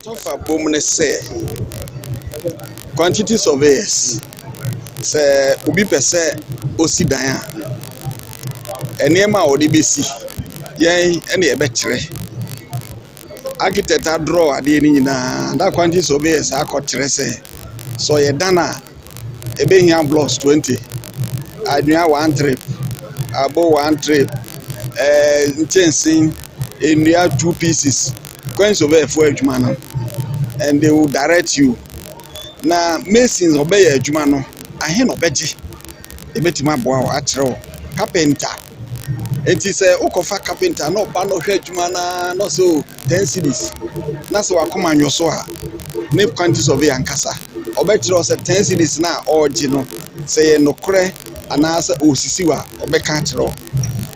So far, Bomne say quantity surveyors say Ubi per se Osidaya. Enema or DBC. Yea, any a betre. Architect a draw at the end that quantity surveyors are caught say. So ye dana a being blocks 20. I do one trip. About one trip. Chasing in the 2 pieces. Going survey for each man. And they will direct you. Na masons obey a jumano. I hear no betty. A betty my boy at carpenter. It is a Okofa carpenter, no bano hedgemana, no so 10 cities. That's what I come on your soha. Name quantities of and cassa. Or better was 10 cities now, or Gino. Say no cray, and answer O Sisiwa, or Becantro.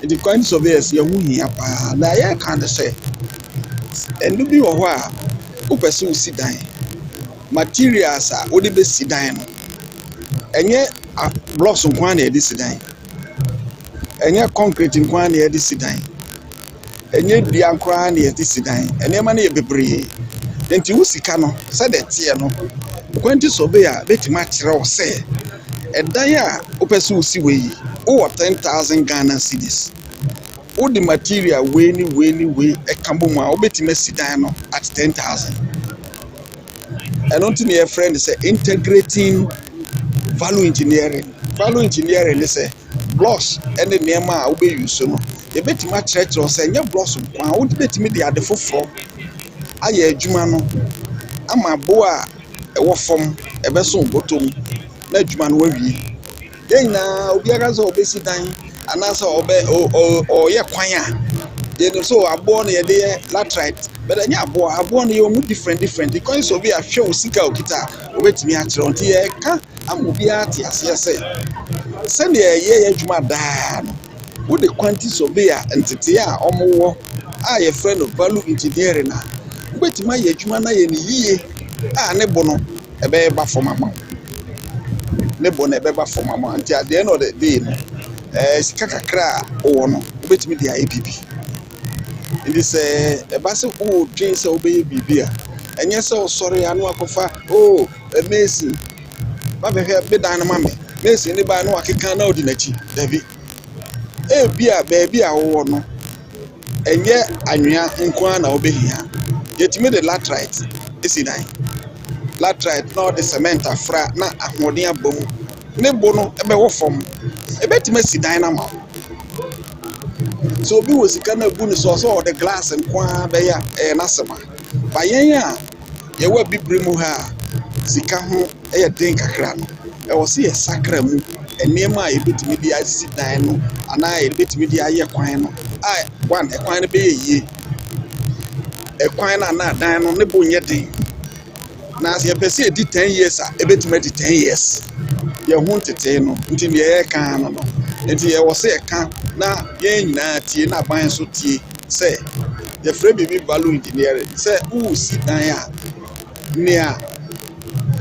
The quantities of years, your moon here, I can't say. And do be a while, who pursue sit dying. Materials are only be sit dying. And yet, blocks on one this dying. And yet, concrete in one year this dying. And yet, the uncran is this dying. And your money be brave. Then you see cano, said that Tiano. Quantity surveyor, bet much raw say. And Daya, Opesu Siway, over 10,000 Ghana cedis. All the material way, a Kambuma, Obetimus Sidano at 10,000. And not to a friend say integrating value engineering. Value engineering is a blocks and the Nema obey you so. A bit much church or say your blossom. I would bet me the other for. I a Jumano. I'm a boa a war from a vessel bottom. Let Juman worry. Then now, Biagazo obey dying. And also obey or yeah, choir. Then so I born a day latrite, but then yeah, boy, I born you different. The coins of a show sika guitar, wait me at on here. I'm be at yes, send a Juma dan. Would the quantity surveyor and Titia or more? I a friend of value engineering. Wait my Jumana and ye, nebono, a baby for my mom. Nebon a baby for my mom until at the end of the day. Skakakra or no, wait me the APP. It is a bass of old drinks obey beer. And yes, oh, sorry, I know a cofa. Oh, amazing. But have been done, mammy. Mason, the by no, I can't know the nechi, David. Eh, beer, baby, I won no. And yet, I knew Inquana obey here. Yet made a latrite. Is it I? Latrite, not the cement, a fra, not a modia boom. Nebono, a bear from. A bet messy dynamo. So we was kind of bonus also the glass and qua bear and asama. By ye will be brimuha, Zikaho, a drink a cram. I was see a sacrament, and near my bit media sit dino, and I bit media quino. I want a quine be ye. A quine and not dine on the bone yet. Now, you perceive 10 years, a bit made 10 years. You won't attain until the air can. Until you was say, now, ye na buying so tea. Say, the free baby value engineering. Say, oh, sit down near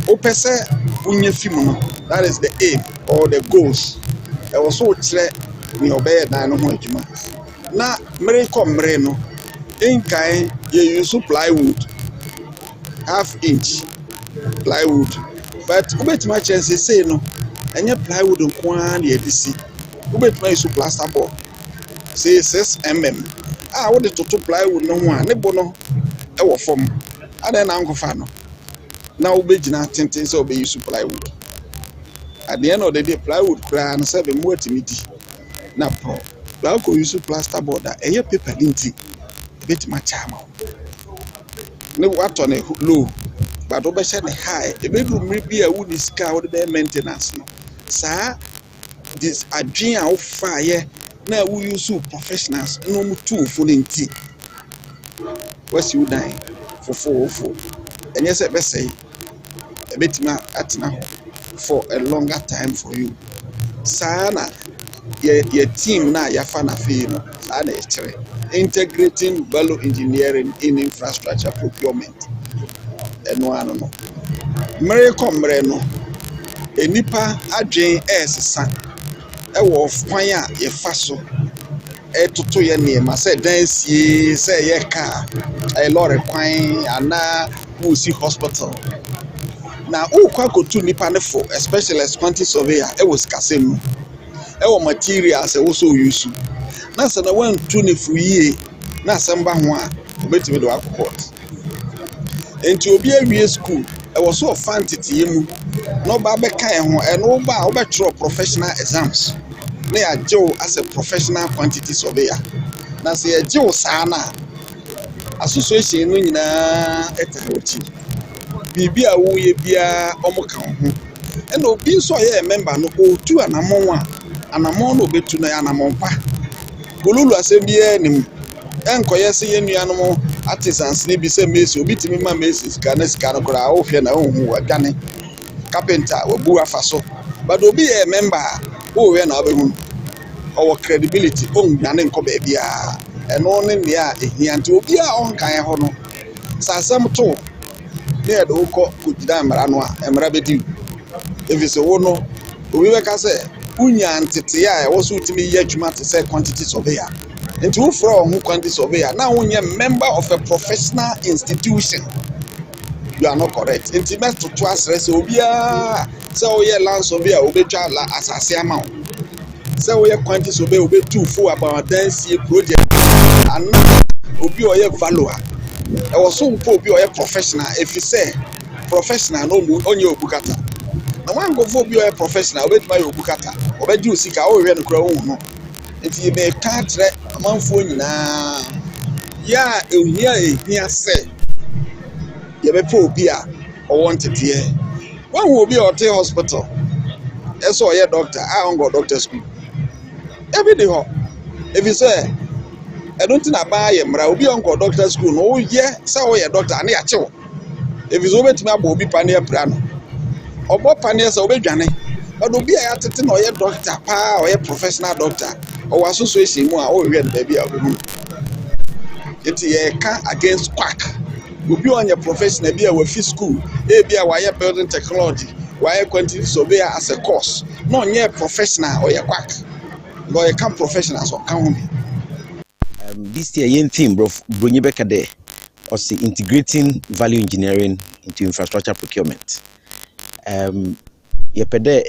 Opese Unyefimuno. That is the aim or the goals. I was so clear in your bed. I know what you mean. Now, Miracle Mereno, in kind, you use plywood, half-inch plywood. But ubet my chances say no, and your plywood on one year DC. Ubet my plaster board. Say 6 mm. Ah, what the total plywood no one, nebono, our form. And then Uncle Fano. Now ubet na tintin so be use plywood. At the end of the day, plywood plan 7 more timidity. Now, pro, Blanco use plaster board that a paper dinty. Bet my charm. No what on a low. But over the high, the bedroom may be a woody scout their maintenance. Sir, this a dream of fire. Now we use professionals, no more 2 full in tea. What's you dying for 404? And yes, I best say a bit at now for a longer time for you. Sana, your team now, your fan of integrating value engineering in infrastructure procurement. And one no. Miracle Mereno, a nipa Agyei son. A wolf choir, ye faso. A tutu ye name, I said, dance ye, say ye car, a lorry quine, and we see hospital. Now, who quack to nipa for especially as quantity surveyor, it was casem. Our materials also use. Nasa na one tuni fuye, na samba one, wait me to our court. And to be a school, I was so fancy mu. No babe kind and no bar professional exams. They are Joe as a professional quantity surveyor. Na say Joe Sana association no nyina etawoti. Bibi a wo ye bia omoka ho. And obi so ye member no otu anamon a anamon no betu na anamon pa. Golulu asebie nim. Enkoye se ye nuanom artisans ni bi se mesi obi timi ma mesi sika no kora wo hwe na ohu adwane. Carpenter wabu afaso. But obi a member wo we na obehu. Our credibility on nane nko baby a eno ne nea ehia nti obi a on kan ho no sasam to ne do ko kujida mara no a emra bedi efise wo no obi we ka se unya ntete a wo so utimi ye adwuma te say quantity surveyor nti wo fro ho quantity surveyor na wo nye member of a professional institution. You are not correct. Nti me to asre se obi a se wo ye land surveyor obetwa la asase amount. Say we quantity survey we too for about dance project and obi oye value e was so obi oye professional if you say professional no mu onye obukata na wan go for obi oye professional we my obukata obeji osika o hwe no kura wo no nti me ka kire amanfo nyina ya ehia say ye be for obi a o want it here wan obi o te hospital eso oye doctor I on go doctor school every day ho if you say I don't think buy mra obi on go doctor school no ye say o ye doctor na ya chewo if you so bet me abo obi pane pra no obo pane say obedwane but obi a yatete na o ye doctor pa o ye professional doctor o association mu a o hwe na bia obehu it ye can against quack obi on your professional bia we fi school e bia wa ye building technology wa ye quantity surveyor as a course no nye professional o ye quack. But I can't professionals or count me. This year, young team, Bronyebeka there, or see integrating value engineering into infrastructure procurement. Yepede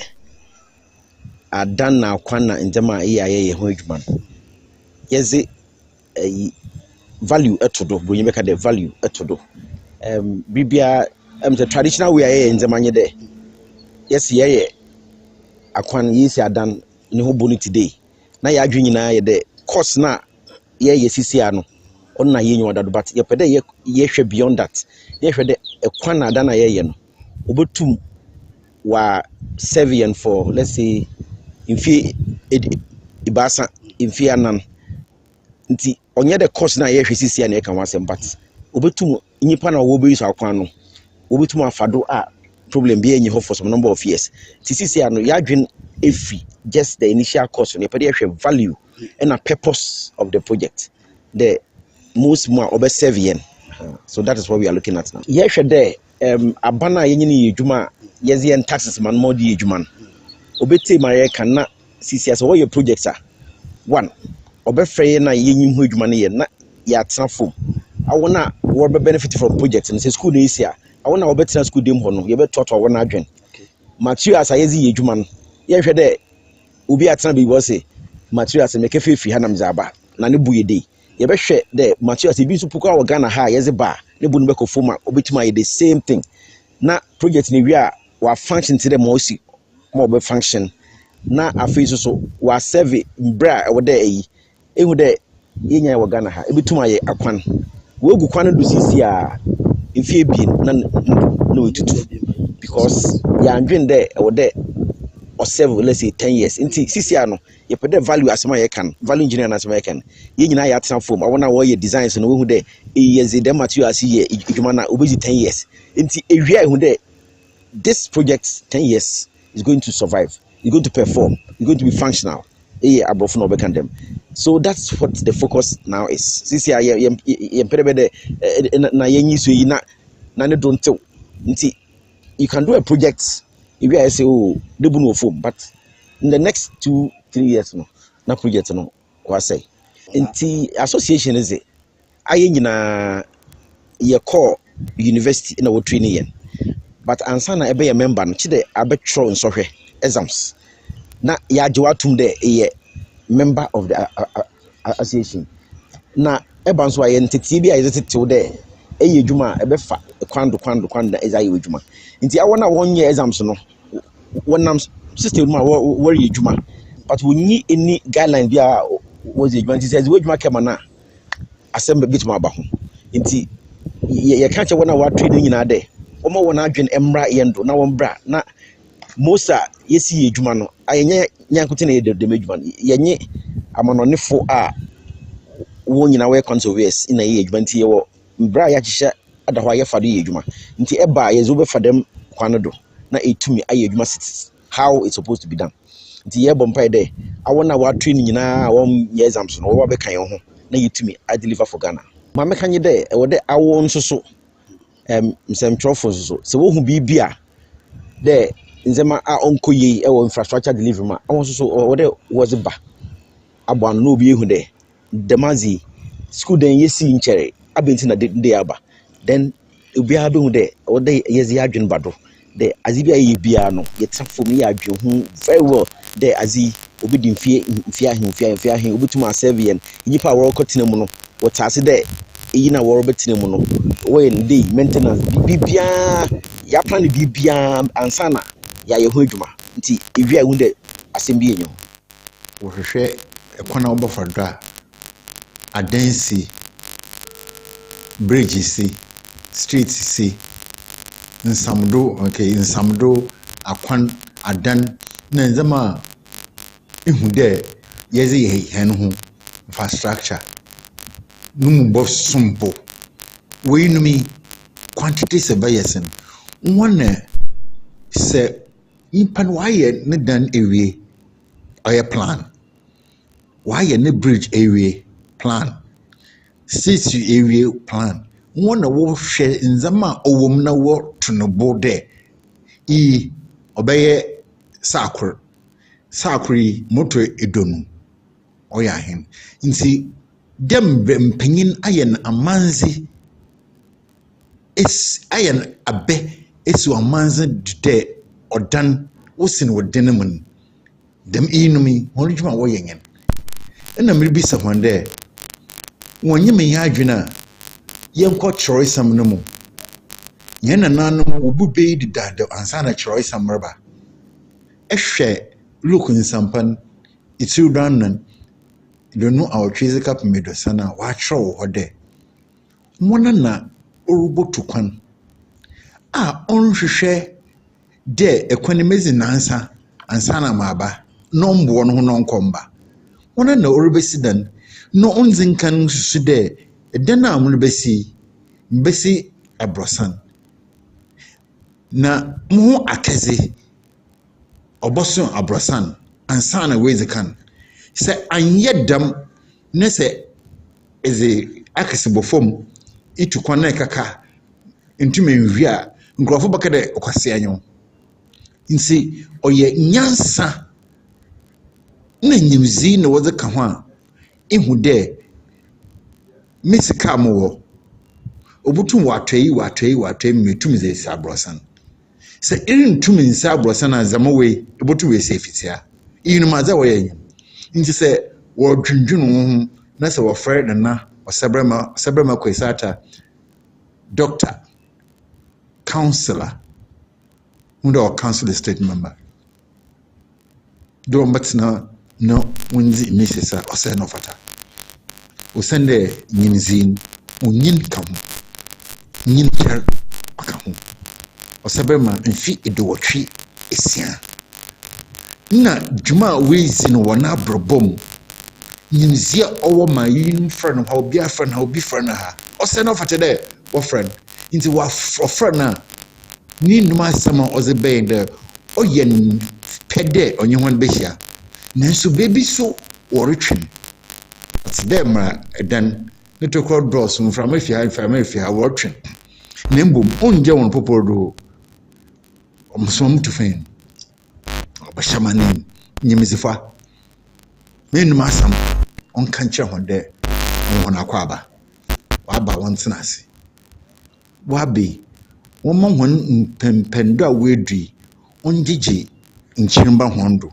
are done now. Kwana in Jama EIA Hojman. Yes, value etodo. Bronyebeka there value etodo. Bibia the traditional way in Jamanya there. Yes, yeah. Akwan yes, are done in Hoboni today. Na ya adwini na ye de course na ye sisia no on na ye nyoda but ye pede ye hwe beyond that ye hwe de ekwan na da na ye no obetum wa serving for let's say infi ibasa infi anan nti onye de course na ye hwe sisia na e kan wasem but obetum nyipa na wo be use akwan no obetum afado a problem be enyi ho for some number of years ti sisia no ya adwin efi just the initial cost and the value and a purpose of the project. The most more over serving. So that is what we are looking at now. Yes, there abana yenini juma yezian taxes man more di juman. Obete Maria cannot see as all your projects are. One obe free na yenim hu juma ne na ya transform. I wanna what benefit from projects and say school this year. I wanna obete school dem hono. You be taught or wanna adwen. Materials ayezi juman. Yes, there. Ubi atana bi wose materials make fefi hanam zaba na ne buye dey ye be hwe the materials bi so puko a Ghana ha yeze ba ne bu no be ko foma obetima ye the same thing na project ne wi a wa function to the mosi mo be function na afi so wa serve bra e wo dey eyi ehu dey yenya wo Ghana ha ebetuma ye akwan wo gu kwan do sisi a efie bi na no tutu because ya ndwen dey e wo dey or 7 let's say 10 years into CCR you put the value as my can value engineer as my can you know ya transform I want to your designs no who there years the material see here na obezi 10 years into area who there this project 10 years is going to survive, it's going to perform, it's going to be functional above no can them. So that's what the focus now is. CCR you can do a project if I say oh they no form, but in the next 2-3 years no na project no what say. Inti association is it aye nyina ye call university na wo training yen but ansa na ebe ye member no chide abetro nsohwe exams na ya atum de ye member of the association na eba nso aye ntete bi aye tete de eye adwuma ebefa kwando na ezaye adwuma nti awona wonye exams no wonam system ma worry adwuma but wonyi any guidelines bi a was adwuma nti says adwuma kema na asem bit ma ba ho nti ye ka che wona wa trade nyina de omo wona adwen emra yendo na wombra na mosa yesi adwuma no ayenye nyankote na yede dem adwuma yenye amanonefo a wo nyina we conservators ina ye adwuma nti ye wo mbra ya hihye adaho aye fado ye adwuma nti eba ye zo be fadam kwano do na etumi aye adwuma sit how it's supposed to be done nti ye bompa de awona wa training nyina won ye exams no wo be kan ho na yetumi I deliver for Ghana ma me kanye de e wo de awo nso so msemtrofo so se wo hu bibia de nzema a onkoye e wo infrastructure delivery ma awon so wo de was ba abwan no bi ehu de demazi school den yesi nchere abenti na de aba then obi a be hu de wo de yezi adwen bado de azibia ye bia no yetafo me ya adwen hu very well de azi obi di mfie ahin obi tuma servien nyipa wo kotina mu no wo taase de eyi na wo betina mu no we ndi maintenance bibia ya plan bibia ansana ya ye ho adwuma nti ewi a hu de asem bi enyo wo hwehwe ekwana wo bofadra adansi bridge si street si nsamdo akwan adan na nzama ihu de yezi hen ho infrastructure numu bof sumpo we numi quantity se bayesen one se impan waye ne dan ewie oye plan waye ne bridge ewie plan city ewie plan one wo hwe nzama owom na wo tunobo de obeye sakuri moto edonu oya hen nti dem mpanyin ayen amanzi ayen abe esu amanzi de odan wosin woden mun dem inumi honjuma wo yenyen na mribi sa honde wonye me ya adwena yenko chorisam no mu yena nanom obube di dada ansana chorisam raba ehwe look nsampan itiudanan donu awtweze kap medosana wa chro hode mona na orubotu kwan a onhwehwe de economize nansa ansana maba nombo no ho nonkomba mona na orubesidan no onzinkan sude dena amulbesi mbesi abrosan na mu akeze obosun abrosan ansana wezikan se anyedam ne se eze akesebo fom itukwana kaka ntume nwia nkrofo bakade okwase anyo nsi oye nyansa na nyimzi na woze ka ho a ihu de mesika mo obutum watwei metumi ze sabrosan se irin tumi nsa abrosan azamawe obutum we sefitia inu maza wo yenyu nti se wo dwundwunu ho na se wo frɛ na osabrema kwesata doctor counselor or council state member do mbatsna no wunzi misesa oseno fata osende nyinzin unyin kamu nyin ter akamu osabrema mfi edowotwe esia na juma wezi no wana brobom nyinzia owo ma yin friend ha obi friend ha obi friend ha oseno fata de wo friend inti wa friend na ni numa sama ozebe de oyen pede onye hon behia nanso baby so woretwem it's them then little crowd bros from if you woretwem nembom onje won popodo omsom to fen obashamani nyimizifa me numa sam on kanche hon de on akwaba waba won tenase wabe woma hon mpempendo a wedri onjije nchirimba hondo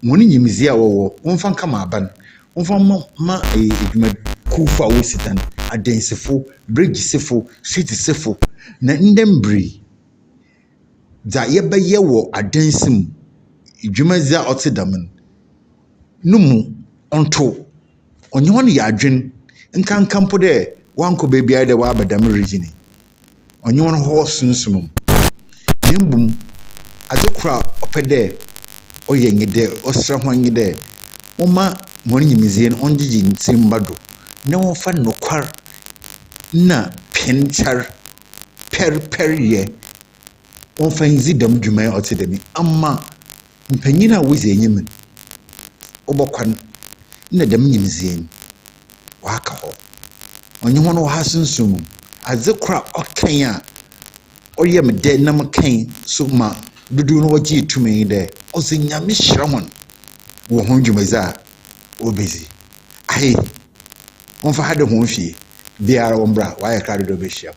woni nyimizi a wowo wonfa nkama aban wonfa ma edwuma kufa wositan adensefo bridgesefo citysefo na ndembri za yebeye wo adensim edwumazi a otedam numu onto onye won ya adwen nkankampo de wanko bebia de wa abadam region onye won ho sunsumum nimbum adokra opede oyengide osra hwanyide oma moni nyimizien onjiji ntimbado na wonfa nokwar na penchar perperye wonfa nzidam dwuma otedami amma mpanyina wozi enyimen obokwan na dam nyimizien waka ho onye hono ha sunsum azekra okan a oyem de nam kan so ma dudu no wagi tumi de ozinyame hyiramon wo ho dwumaza obezi ai wonfa hade ho mfie biara wombra wa ya kare do behia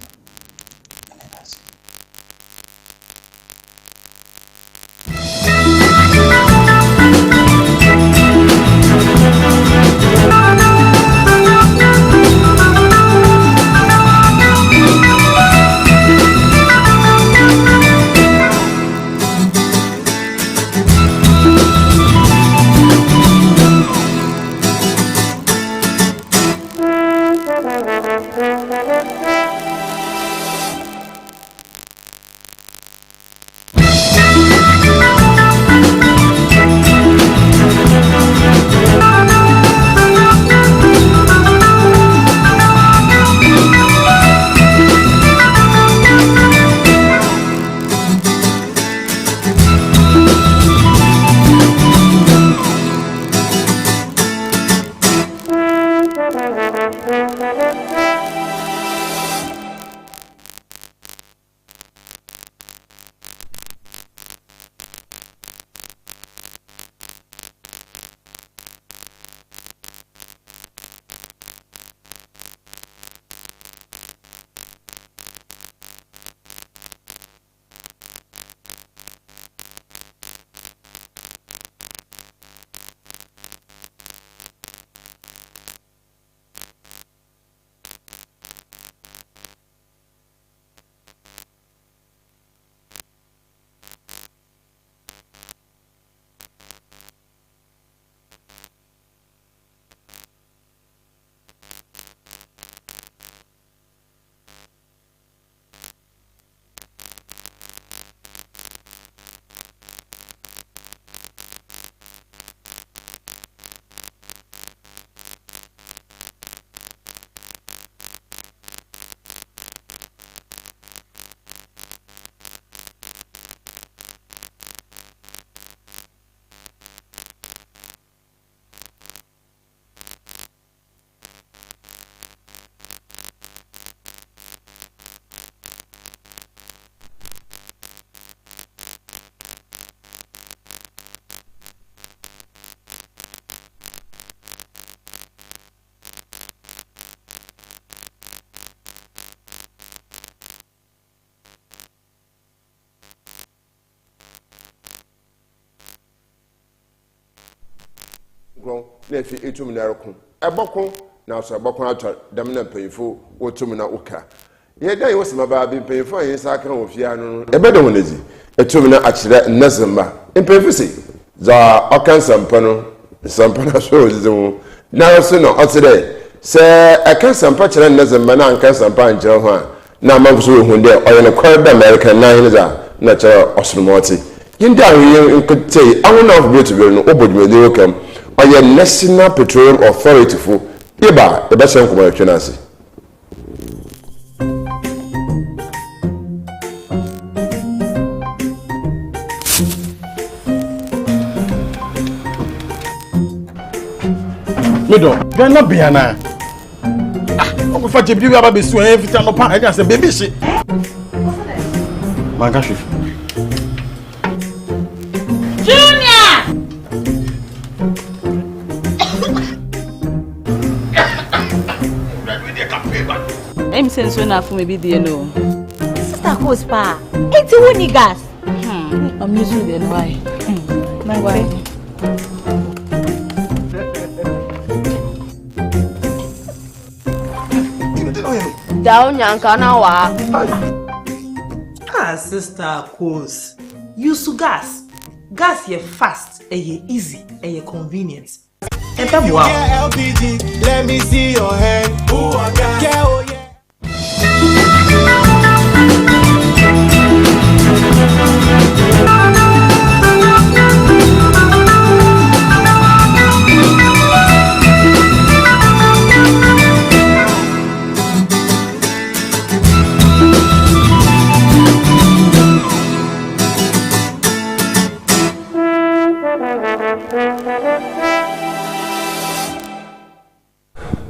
na fi etum na rekon ebokon na so ebokon atwa dam na mpanyifo wotum na uka ye dan yo sima ba bi mpanyifo yin sa kan ofia no ebede wonazi etum na akire nazamba mpanyifo se za okan sampa no sampa na so zimu na so no otire se akan sampa kire nazamba na ankan sampa anjira ho a na amamfo hunde oyene kwar da American na hin za na kire osromoti yindi awie nkotei awon of beautiful no obodwede okam oye National Petroleum Authority fu iba ebe sen kuma yetwenase Medo gana biana o fa jebi aba besu en fita no pa e ka se baby shi manga shi since when I for maybe the no. Sister Coaspa, it's a winning gas. I'm used to it. Why? Why? Down Yankana wa. Sister Coast. Use gas. Gas ye fast, ye easy, ye convenient. And wow. LPG, let me see your hand. Ooh, I got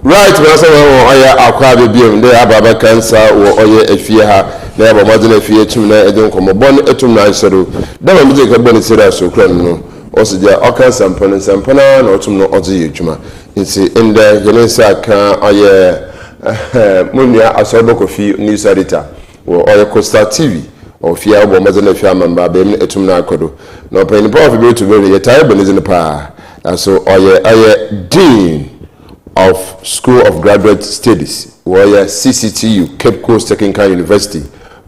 Right, we also want akwa bebium de ababa cancer wo oye efie ha na eba modern efie tum na edin komo bon etum na nsero da ma muje ka boni sira so kran no osija okan sampana na otum no oje yedwuma nti inde yensa ka oye munia Asorba Kofi news editor wo oye Coastaltv ofia obo modern efie amamba be etum na akodo na open Prof be to be yetare bonizin pa so oye dean of School of Graduate Studies, where CCTU, Capecoast Technical University,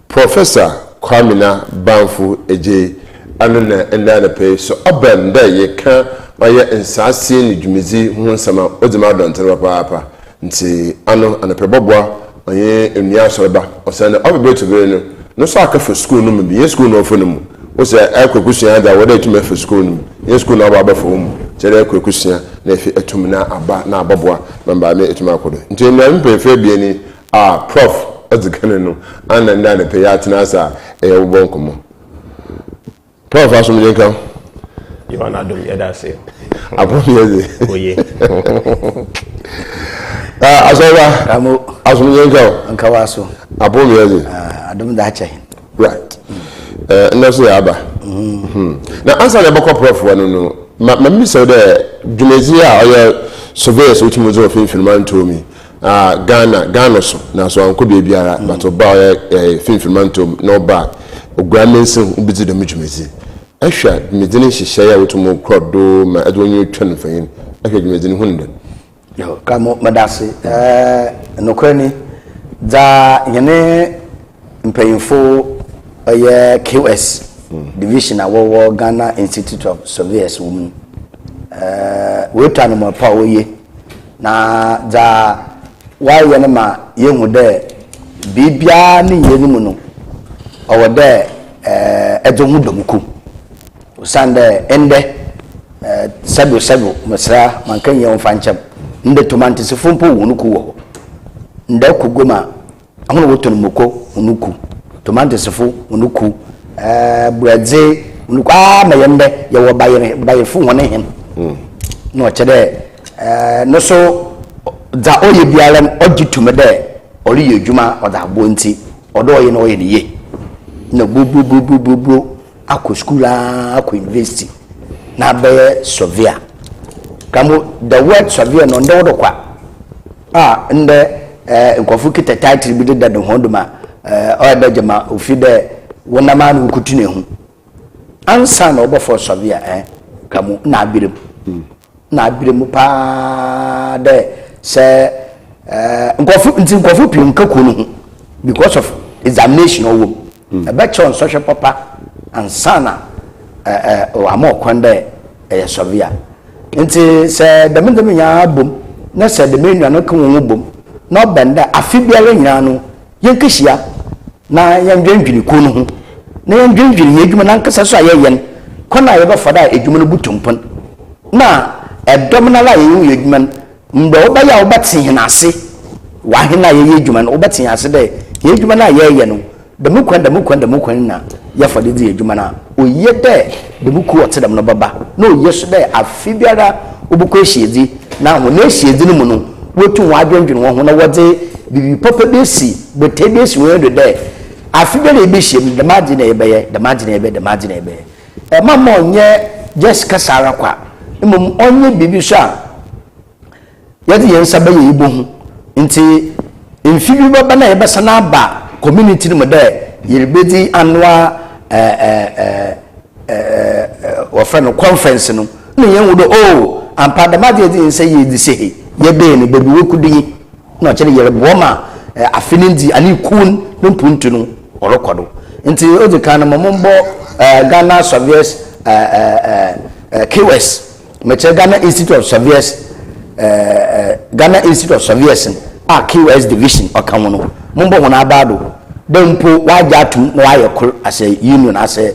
Professor Bamfo-Agyei, and then pay so abandon there ye can buy in Sassin, Jumizi, Hunsama, Odima Don Terrapa, nti ano and a pebobwa, ye in Asorba, or send the other to be no soccer for school, no be school no for them. Was a question that what to make for school, yes, school now for home. Chere kwekusia na efi etumina aba na ababwa mamba me etuma kodo nti na mpefe bi ni prof adzikane no ananda na pe ya tinasa bonkomo prof asum yenka you are not doing that say abon yeze oye Asorba amo asum yenka ankawaso abon yeze adom da cha right no so aba na answer na bako prof wanu no Mammy said that Junezia or surveyors which was of infilman to me. Ghana so now so uncle be but about a filmman to no back or grandmason who busy the Mijumezi. I shot Medina she share with more crowd do my Edwin turn for him. I could imagine Hunden. Yo, come up, Madasi. No cranny. Da yene paying for a QS. Division of War Ghana Institute of Surveyors woman. We turn more power ye. Na da why yanema young there Bibia ni yenimuno over there Edomudomuku. Sunday ende Sabu Masra Mankan Yon Fancham. Nde Tomantis Fumpo Unuku. Nde Kuguma. I'm going to Muko Unuku. Tomantis Fu Unuku. Brazil unukwa mayembe ya wabaye fu wone him no chede no so za oye bialam ojitu de ori yedwuma oda bonti odo oye no oye ye na bu akọ school akọ university na be surveyor kamo the word surveyor no ndo do kwa nde nkofu kita title bi de do honduma oda jama ofi de wona man ukutune hu ansa na obo for surveyor kamo na abirem pa de se nkofu pi nkaku no because of examination owo a better on social papa ansa na amo kwande surveyor nti se dem nya bom na se dem nwa no kan wo bom na obenda afibiare nya no yenkehia na yendwendwini ku no hu na yendwendwini edwuma na nkasa so ayeyen kona ye bafada edwuma no butumpon na edom na la ye edwuma mbo obaya obati hinase wa hina ye edwuma no obati hinase de ye edwuma na ye no dem kwan na ya fade di edwuma na oye de dem ku otedam no baba na oye so de afibiara obuko ehyiedi na ho na ehyiedi no mu no wotu wa adwendwene wo ho na wode bibi papa besi bote besi wo de de afibiara ebehiem de magine ebe mama onye Jessica Sara kwa imom onye bibi so a yedi yensa ba ye ibo hu nti mfibi baba na yebesa na ba community no de yebedi annual wa friend conference no ne yen wo do oh ampadama de din say ye di say ye be ne bebi we kudi na kire yere bo ma afinindi ani kun no puntu no orokodo nti odi kan mo mbo Ghana Surveyors KWS meche Ghana Institute of Surveyors Ghana Institute of Surveyors KWS division okamono mbo hona abado dempo waja atum na waye kor as a union as a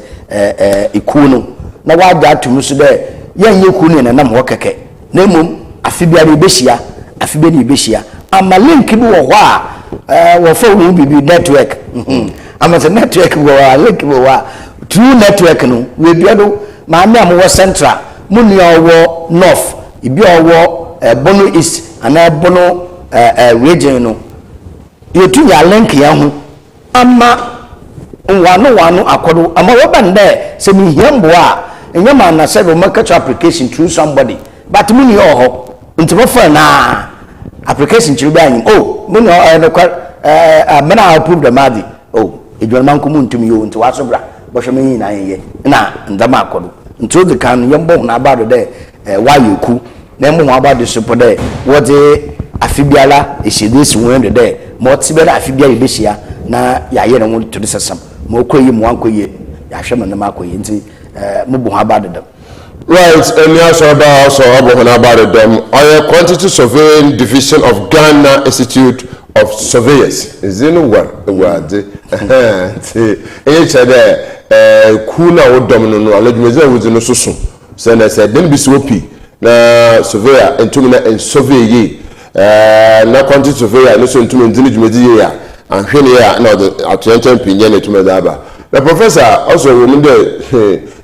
ikuno na waja atum so de yenye kunu ne nam wokeke na mum afibia de behia afibe ni behia ama link bi wo ho a wo phone bibi network ama se network wo a link wo a true network no we biado ma me am wo central muni owo north ibi owo bono east ana bono region no yetu ya link ya ho ama wano akodo ama wo bande se mi hiambo a enyama na se do market application through somebody but muni oho ntimo fa na application chiri ba yin oh muni mena approve the madi oh edwan ko ntumi yo nti wasobra bo hwe me na ye na ndama akodo nti the kan yembo na abado de wayeku na mo abado support de wo de afibiala esedesi won de mo tibela afibiala behia na ya ye no to the system mo koyi mo ankoyi ya hwe me na makoyi nti mo bo abado de right and Asorba also about them quantity surveying division of Ghana Institute of Surveyors is in what the word kuna wo domino no alejumeze wo no soso say na say dem bi swopi na surveyor entumi na survey na quantity surveyor no so entumi ndini jumedi ya anhwene ya na atwenchen pinye na entumi da ba the professor also wo munde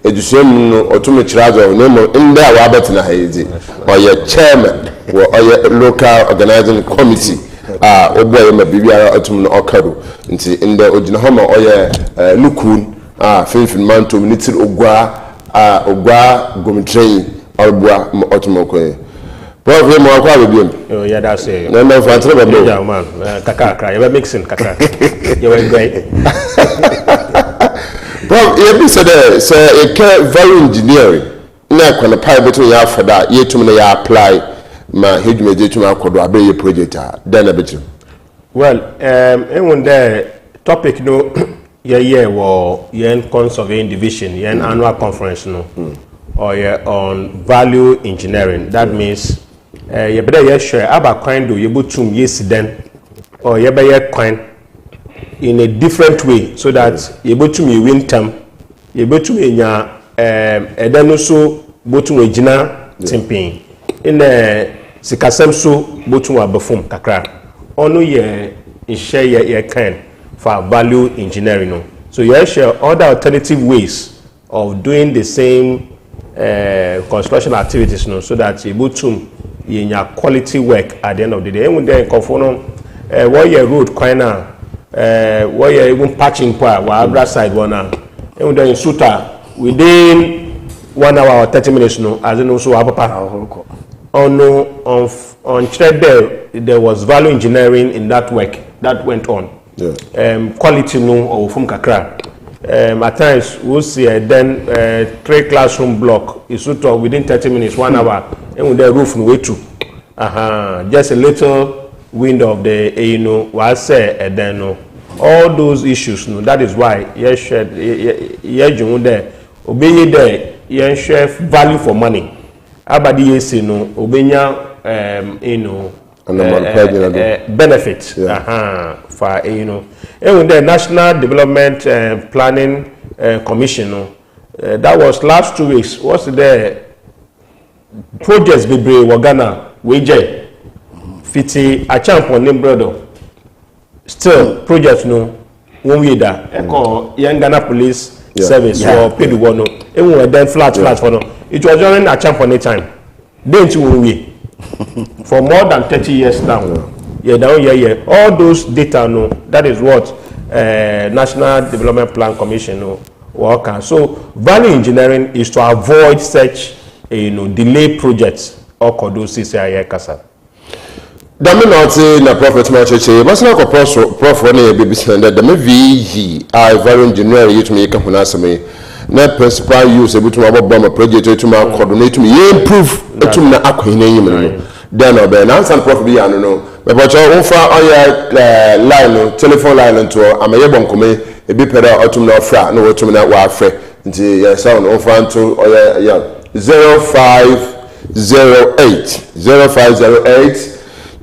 education no otumi chirazo no mo nda wa betina hayizi oye chairman wo oye local organizing committee oboye ma bibia otumi no okado nti nda ogina homa oye lukun finfin manto minitir ogwa gomitrain albua otumi okoye Prof mo akwa bebiem yeah that's it no no fantre bebe yeah man kaka you mixing kaka you were great Prof you be said say value engineering na kwa na pai betun ya fada yetum na ya apply ma hedwumeje tum akodo abe project then a bit well when the topic no yeah wo yen surveying division yen annual conference no or on value engineering that means you better share about kind do you butum yes then or you better kind in a different way so that you butum you win term you butum in your then also butum ejina timping in sikasem so butum abefum kakra onu ye share your kind for value engineering no so you share other alternative ways of doing the same construction activities no so that you butum in your quality work at the end of the day when they conform what your road corner what you even patching part where side one and when in suta within 1 hour or 30 minutes no as in also on trade there was value engineering in that work that went on quality no or from kakra at times we'll see then 3 classroom block is sort of within 30 minutes 1 hour and with the roof no way to just a little window of the was say and then no all those issues no that is why yes shared there obey there yes share value for money abadi yes no obenya benefit for and the National Development Planning Commission that was last 2 weeks what's the projects bebre wagana weje fiti a champion name brother still project no one way that echo young Ghana police service or paid one no it was then flat for no it was during a champion time then to one way for more than 30 years now all those data no that is what National Development Plan Commission no work on. So value engineering is to avoid such delay projects or CCIA kasa. Daminati na prophet macheche basna ko prof one e baby standard da me vi I value engineer you to me ka hunasame na principal use ebutum abobba ma project to ma coordinate me improve etum na akwene yim no then obe na san prof bi anu no me bocho unfa oya line telephone line to amaye bonkome ebi pera otum na ofra na wotum na wa afre nti ya sound unfa to oya 0508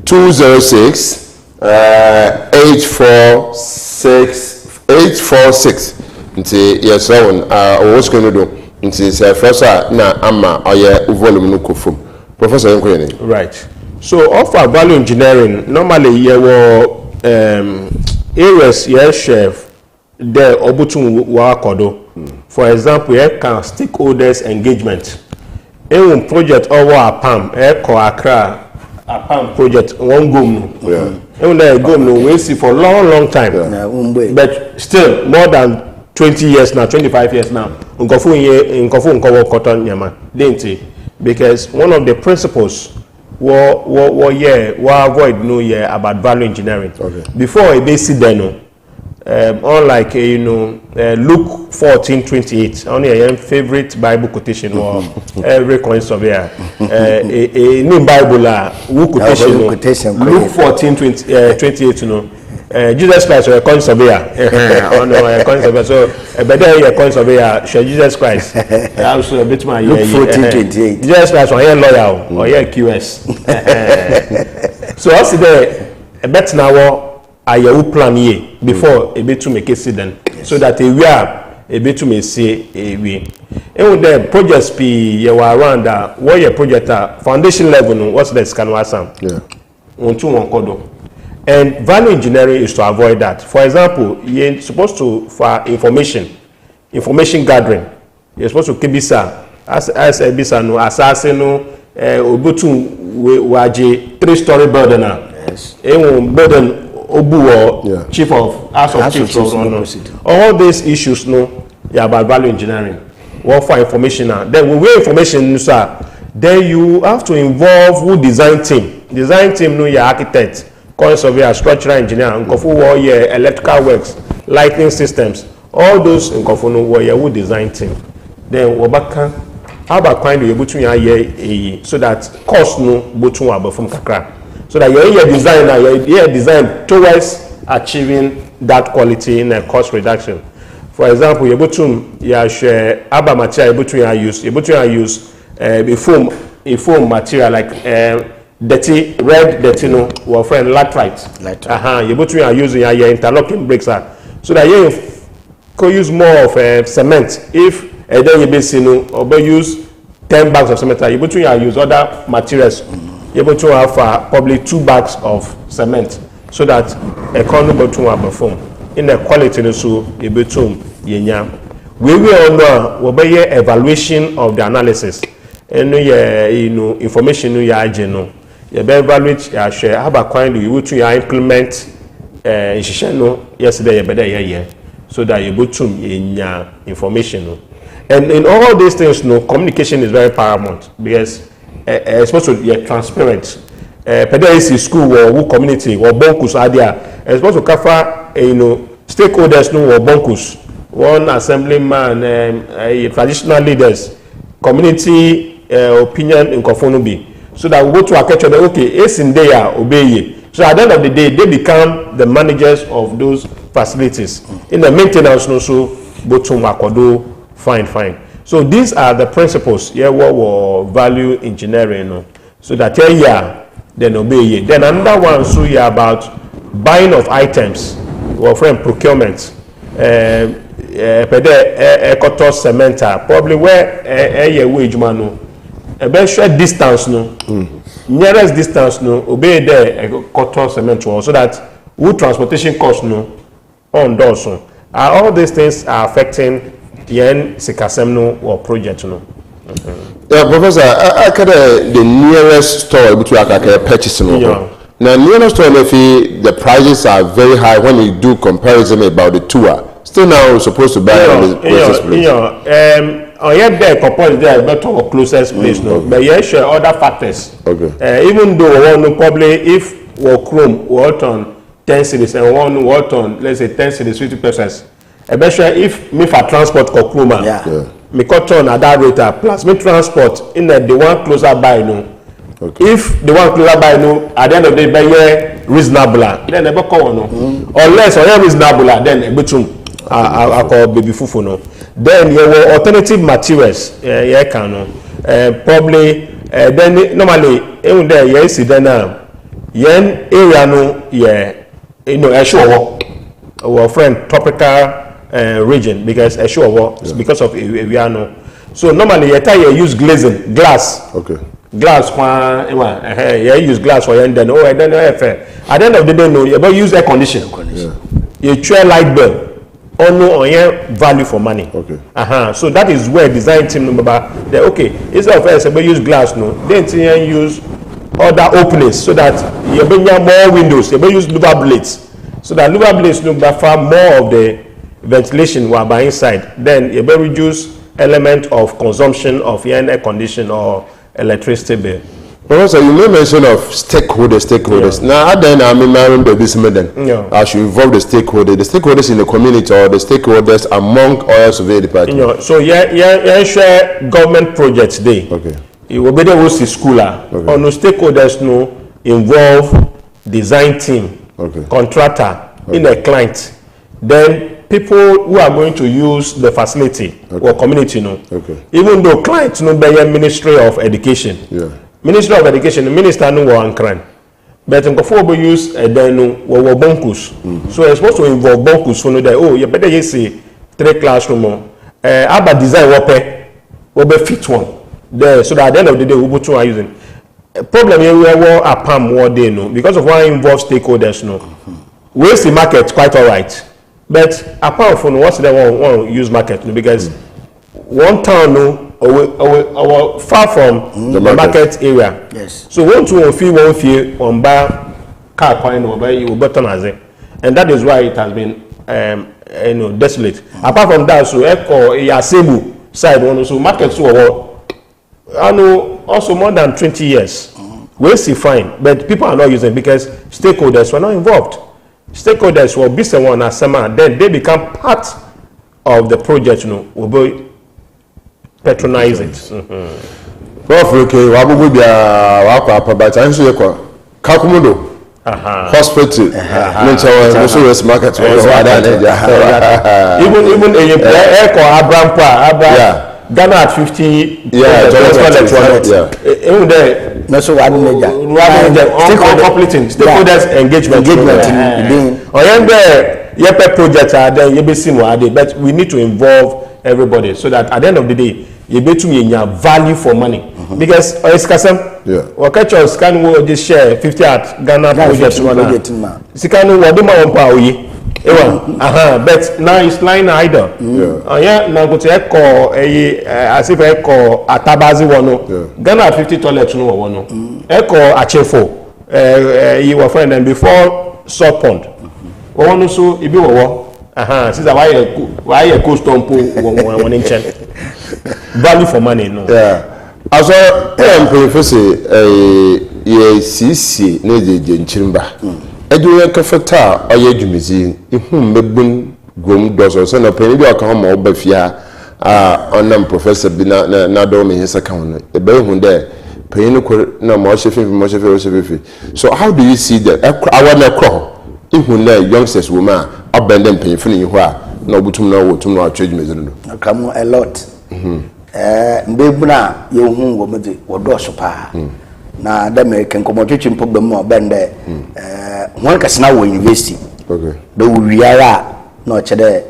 206 846 nti yes on what's going to do nti say first na ama oye volume no kofom professor yenkoyene right so offer value engineering normally you areas you chef there obutun wa kodo for example you can stakeholders engagement a project over apam ko akra apam project one gom no even there gom no we see for long time but still more than 20 years now 25 years now nkofu nkowo cotton nyama didn't because one of the principles we avoid no year about value engineering before a basic then unlike Luke 14:28 only a favorite Bible quotation or every coin surveyor a new Bible quotation Luke 14:28 Jesus Christ or a coin surveyor on a coin surveyor so better a coin surveyor should Jesus Christ also a bit more Luke 14:28 Jesus Christ or a lawyer or a QS so also there a better now ayewu plan ye before a bit to make a then so that we are a bit to me say we and the projects be you are around what your project foundation level what's the scan wasam on to one kodo and value engineering is to avoid that. For example, you're supposed to for information gathering you're supposed to kibisa as ebisa no asase no obutu waje 3-story building yes building obuo chief of all these issues no about value engineering what for information then when we information sir then you have to involve who design team no your architect surveyor structural engineer nkofu wo your electrical works lighting systems all those nkofu no wo your design team then wobaka how about kind of able to so that cost no botun abofum kakra so that your design towards achieving that quality in a cost reduction. For example, you're able to share ABBA material, able to use a foam material like red dirty no or friend laterite. You're able to use your interlocking bricks so that you could use more of cement if then you basically or use 10 bags of cement. You're able to use other materials. You're able to have probably 2 bags of cement so that economy to have perform in the quality so able to yenya. We will know what be evaluation of the analysis and information you know you be evaluate you share how about kind you to implement yesterday better so that you able to yenya information and in all these things communication is very paramount because supposed to be transparent. Pedagoggy school or community or bonkus are there. Supposed to cover stakeholders or bonkus, one assemblyman, traditional leaders, community opinion in Kofonubi. So that we go to a catch okay, it's in there, obey. So at the end of the day, they become the managers of those facilities. In the maintenance, also, go to Makodo, fine. So these are the principles what value engineering so that then obey. Then another one so about buying of items or friend procurement cement probably where wage man short distance nearest distance obey there cotton cement so that wood transportation cost on those all these things are affecting Sikasemno or project no. Yeah, Professor, I can the nearest store between I purchase no. Now nearest store the prices are very high when you do comparison about the tour. Still now we're supposed to buy on the closest place. There propose there better or closest place no. But share other factors. Okay. Even though one probably if or chrome what on 10 cities and one what on let's say 10 cities 50%. Especially if me for transport or chroma, me cut on at that rate plus me transport in the one closer by no. If the one closer by no, at the end of the day, by reasonable, then never call no. Or less or reasonable, then a bitum. I call baby fufu no. Then you will alternative materials. Probably then normally even there yes then yen area no our friend tropical region because because of no. So normally you use glazing glass. Okay. Glass you use glass for then then at the end of the day no you use air condition. You try light bulb. No value for money. Okay. So that is where design team number okay. Instead of us use glass no, then use other openings so that you bring more windows. You use louver blades so that louver blades no far more of the ventilation while by inside. Then you reduce element of consumption of air condition or electricity bill. Professor, you made mention of stakeholders. Yeah. Now, then I remember this meeting. I should involve the stakeholders in the community or the stakeholders among all survey departments. So share government projects there. Okay. You will be the host school. Okay. On the stakeholders no involve design team, contractor, in a client. Then people who are going to use the facility or community no. Even though clients no be Ministry of Education. Yeah. Ministry of Education, the minister no one crime. But before we use then we bonkus. So it's supposed to involve bonkus for no that you better you see 3 classroom. About design we fit one. There so that at the end of the day we both are using. Problem here we are palm what they know because of why involve stakeholders no. We see market quite alright. But apart from what's the one use market no, because one town no our far from the market area. Yes. So one fee on buy car coin or buy you button as it, and that is why it has been desolate. Apart from that, so echo Yasebu side one so market so I know also more than 20 years. We see fine, but people are not using because stakeholders were not involved. Stakeholders will be someone as summer, then they become part of the project. Will be patronize it. Prof, okay, wabubu bia wakwa but I'm sure you Kakumudo hospital mention West market even Abraham Ghana at 50 even there no so one major stakeholders engagement projects are there you be seen but we need to involve everybody so that at the end of the day you bet to me value for money because or catch us can we just share 50 at Ghana project sikanu wadima wampa oyi but now it's lying idle now go to echo as if echo atabazi wono Ghana at 50 toilets no wono echo achefo you were friend and before sub pond wono so ibi wo since why a Coastaltv one inch value for money no. Yeah. Also, for say CC ne de nchimba. Edu kafeta oye dwumizi ihum mebun gom doso so na pani bi aka ma obafia onam professor bi na do me hisa ka hono e be hu de pani ko na ma o shefi. So how do you see that our na kro ihun na youngsters woman abandon pani fini ho a na obutum na wotum na atwa dwumizi no. Come a lot. Mbebuna yehu wo mede wodoso pa na da American komotwetwe mpogba mu obende won kasena wo university do wiara na o chede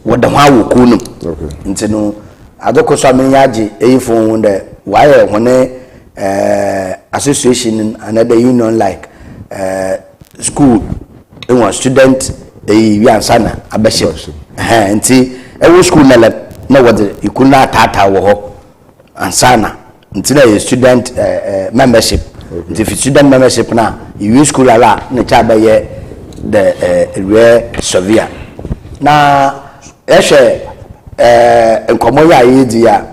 woda ho awo kunum nti no adoko so amenyaje eyifo wonde waye hone association another union like school in student wi ansana abaship nti ewo school na wode ikuna tata wo ho ansana nti na student membership nti student membership na you school ala na cha ba ye the rare Surveyor na ehwe enkomo ya yedi ya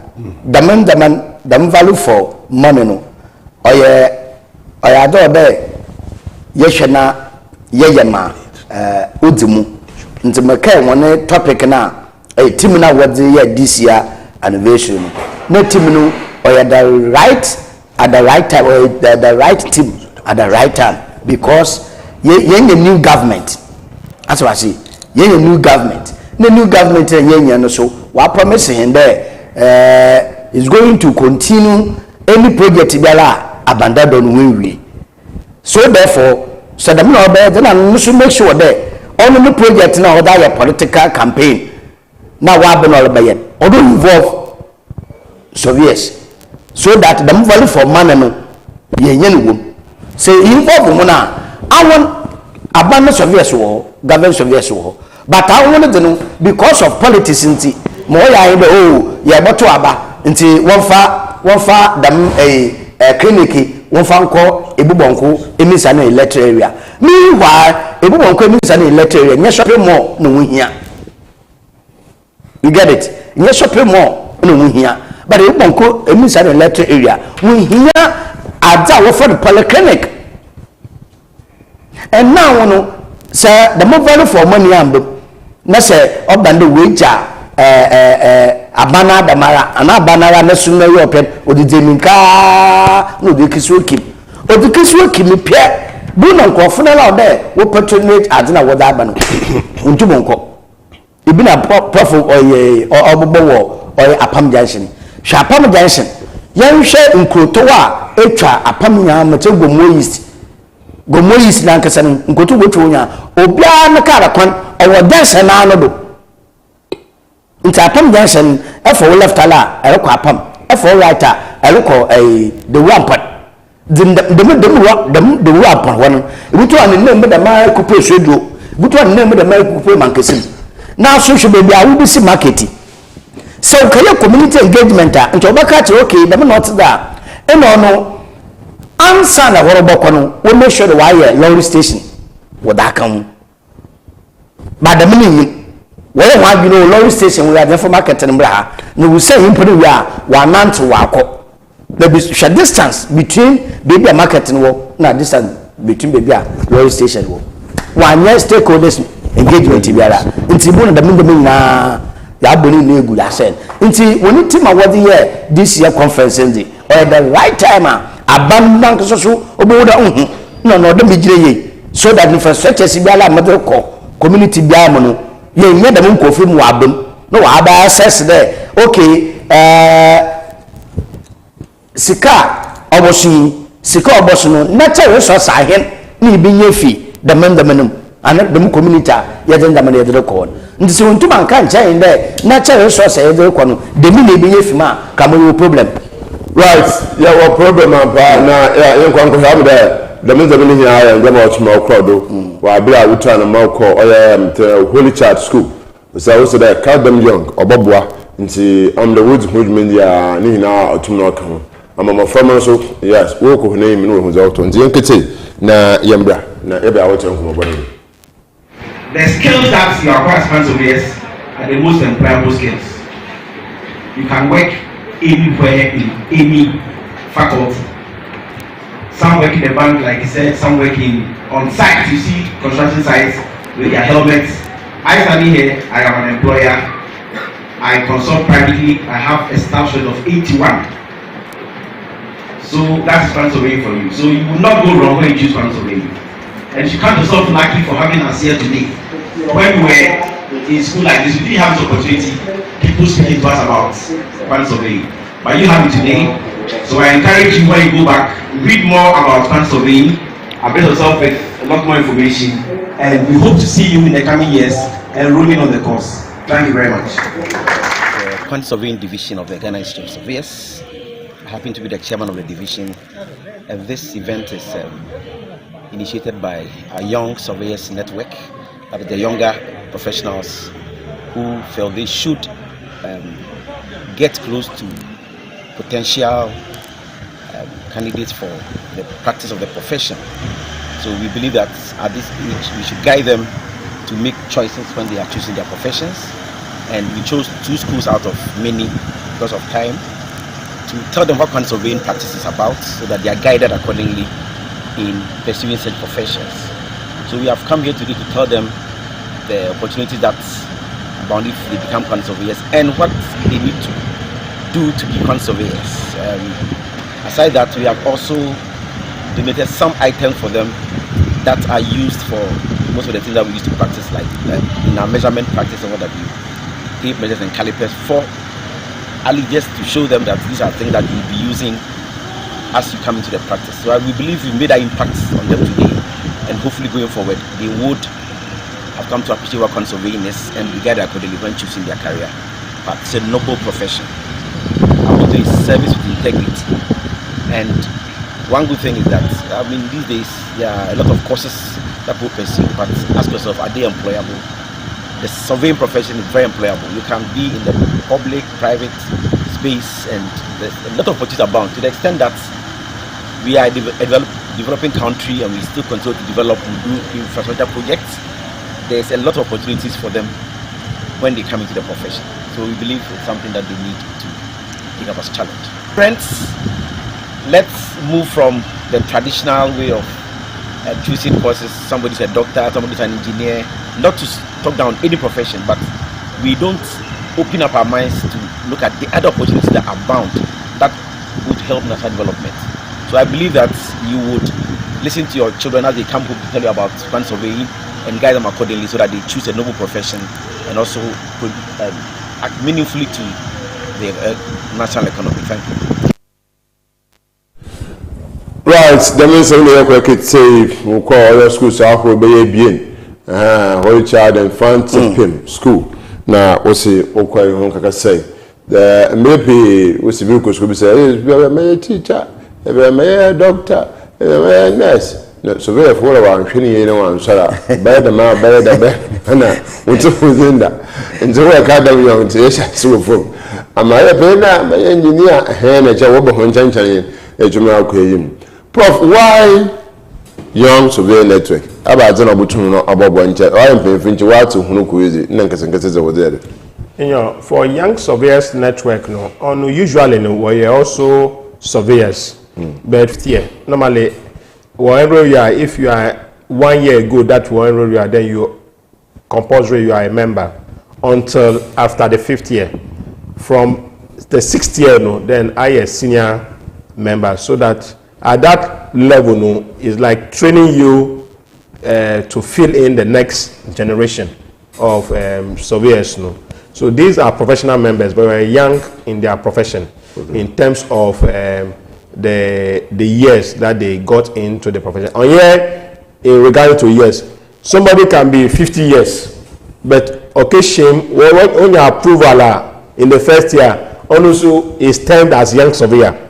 dam value for money no oya do be yehwe na yeyema odimu nti meka won topic na team na what this year anniversary no team no oya the right at the right time or the right team at the right time because ye new government that's what I say ye new government the new government ye no so we promise him there is going to continue any project biara abandoned on we so therefore so the no be then I must make sure that all the project now that political campaign now we have all by or don't involve Soviets so that the value for money no ye nyen say involve mo na I want abandon Soviets war government Soviets war but I want to know because of politics nti mo ya in the ye boto aba nti won fa dam clinic won fa nko ebubonko emisa na electric area meanwhile ebubonko emisa na electric area nya shopping mall no wuhia you get it nya shopping mall no wuhia but ebubonko emisa na electric area wuhia adza wo for the polyclinic and now no say the more value for money am na say obande weja abana damara ana banara na sunna yopen odideminka no de kiswokim odikiswokim pie bu na nkofo na ode wo patronage adina wo da aba no ntubonko ibi na prof oye obobo wo oye apam junction hwa apam junction yan hwe nkroto wa etwa apam nya mate gomo east na nkasa nkoto wotwo nya obia na kara kwan owo junction na no do apam junction for left ala elko apam for right elko the rampart the rampart one butu an name da ma kupe sodo butu an name da ma kupe mankesim na so hwe be bia wo bi si market so kaya community engagement nto obaka che okay dem not that no answer na horoboko no we make sure the wire lorry station wo da kan ba da mini where one you know lorry station we are there for market and bra no we say him put we are one nant wako there be short distance between baby and market and wo na distance between baby and lorry station wo one year stakeholders engagement biara nti bu na da min na ya boni na egu ya said nti woni team award here this year conference ndi or the right time abandon so obo da no dem bigire so that infrastructure si biara madre ko community biara no ye nya da mun kofi mu abam no wa ba access there okay sika obosu no natural resource ahen ni bi yefi da manum ana da mu community ya da man ya da ko ndi se wontu man kan chain there natural resource ya da ko no de mi ni bi yefi ma ka mo problem right yeah what problem ba na ya en kwanko ha mu there the men ni here I am about my crowd wa bra wuta na mako oya holy church school so also there call them young obabua nti am the woods movement ya ni na otum na oka am my former so yes wo ko na mi no hu za oto nti enkete na yembra na ebe a wote nko mo the skills that you acquire as Mansovians are the most employable skills. You can work anywhere in any faculty. Some work in the bank, like you said, some working on site. You see construction sites with their helmets. I study here, I am an employer. I consult privately. I have a staff rate of 81. So that's Pennsylvania for you. So you will not go wrong when you choose Pennsylvania. And you count yourself lucky for having us here today. When we were in school like this, we didn't have this opportunity. People speaking to us about Pennsylvania. But you have it today. So I encourage you when you go back, read more about Pennsylvania, update yourself with a lot more information, and we hope to see you in the coming years enrolling on the course. Thank you very much. The Pennsylvania division of the Ghana Institute of Surveyors. I happen to be the chairman of the division, and this event is initiated by a young surveyors network, that the younger professionals who feel they should get close to potential candidates for the practice of the profession. So we believe that at this age we should guide them to make choices when they are choosing their professions, and we chose 2 schools out of many because of time to tell them what kind of surveying practice is about, so that they are guided accordingly in pursuing such professions. So we have come here today to tell them the opportunities that abound if they become quantity surveyors and what they need to do to become surveyors. Aside that, we have also donated some items for them that are used for most of the things that we used to practice, like in our measurement practice and what have you, tape measures and calipers, for just to show them that these are things that you'll be using as you come into the practice. So we believe we made an impact on them today, and hopefully going forward they would have come to appreciate what surveying is and be guided accordingly when choosing their career. But it's a noble profession. Our motto is service with integrity. And one good thing is that, I mean, these days there are a lot of courses that people pursue, but ask yourself, are they employable? The surveying profession is very employable. You can be in the public, private space, and there's a lot of opportunities abound, to the extent that we are a developing country and we still continue to develop and do infrastructure projects. There's a lot of opportunities for them when they come into the profession. So we believe it's something that they need to take up as a challenge. Friends, let's move from the traditional way of choosing courses. Somebody's a doctor, somebody's an engineer. Not to talk down any profession, but we don't open up our minds to look at the other opportunities that are bound that would help national development. So I believe that you would listen to your children as they come home to tell you about quant surveying and guide them accordingly, so that they choose a noble profession and also act meaningfully to the national economy. Thank you. Right, that means we could say we call all schools to be Holy Child and Infant School. Now, we see okay, we can say the maybe we see because we say be a teacher, be a doctor, be a nurse. So we have all of our training, you know, and so by the man, by the bed, what's within that, and so I can't have your so from. Am I a better my engineer? Hen a job of Hunchang, a Jumal Prof, why young survey network? About the opportunity about one child. I am paying to what to who is Nankas over there. You know, for young surveyors network, no, on usually no, we are also surveyors. But yeah, normally, wherever you are, if you are 1 year ago, that wherever you are, then you compulsory you are a member until after the 5th year. From the 6th year, no, then I a senior member, so that at that level, no, is like training you to fill in the next generation of surveyors. No? So these are professional members, but are young in their profession in terms of the years that they got into the profession. And here, in regard to years, somebody can be 50 years, but occasion when your approval in the first year, also is termed as young surveyor.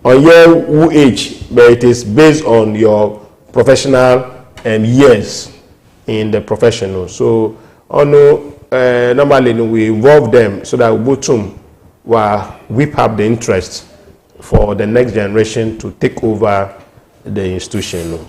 On your age, but it is based on your professional years in the professional. So normally we involve them so that Ubutum will whip up the interest for the next generation to take over the institution.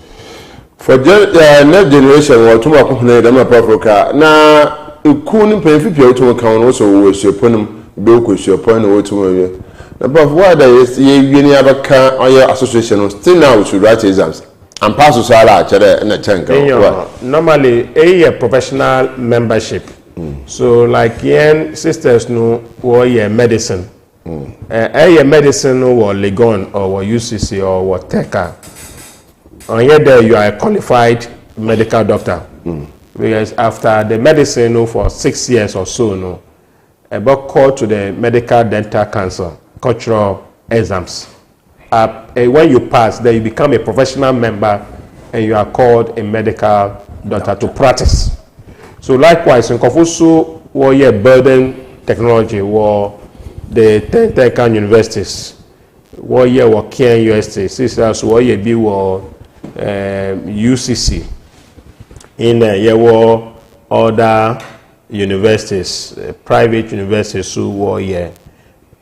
For next generation, what to accompany them a Prof. Now, you couldn't pay for people to account also with your ponum, bill with your point or to Prof, why there is any other car on your association still now we should write exams and pass to Sala and a tank. Normally, a professional membership. So, like yen sisters know or medicine. A medicine or Legon or UCC or Teka. And yet there you are a qualified medical doctor. Because after the medicine for 6 years or so, no, about call to the medical dental council. Cultural exams. When you pass, then you become a professional member and you are called a medical doctor to practice. So likewise, in Kofusu, where burden technology, where the 10 Tekan universities, where you were Ken UST, sisters, where you be UCC, in your other universities, private universities, who were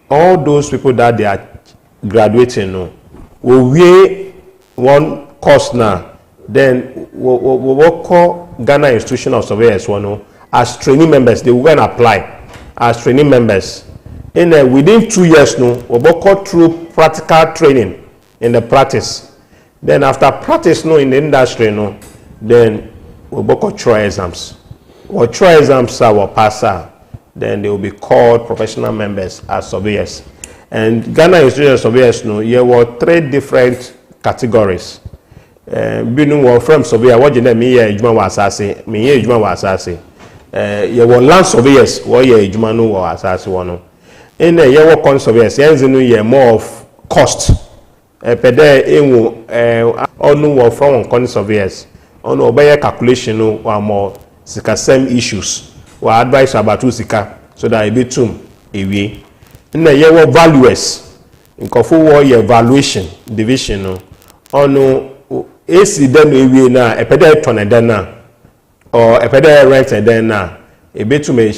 all those people that they are graduating will weigh one course now, then we'll call Ghana Institution of Surveyors as training members. They will go and apply as training members within 2 years no we go through practical training in the practice. Then after practice no in the industry no, then we go through exams. What through exams are passer, then they will be called professional members as surveyors. And Ghana Institute of Surveyors no, there were 3 different categories. Binu from surveyor, what you name me here, Juma was assassin, me here, Juma was assassin. You were land surveyors, what ye Juma no was assassin one. In the year work on surveyors, year more of cost. Pede onu from on surveyors. On obey calculation no or more sika same issues. Or advice about sika so that it be tum away. In the year work valuers. In Kofi war year valuation division no. Onu AC then away na pede ton den na or pede rent den na. A bit to me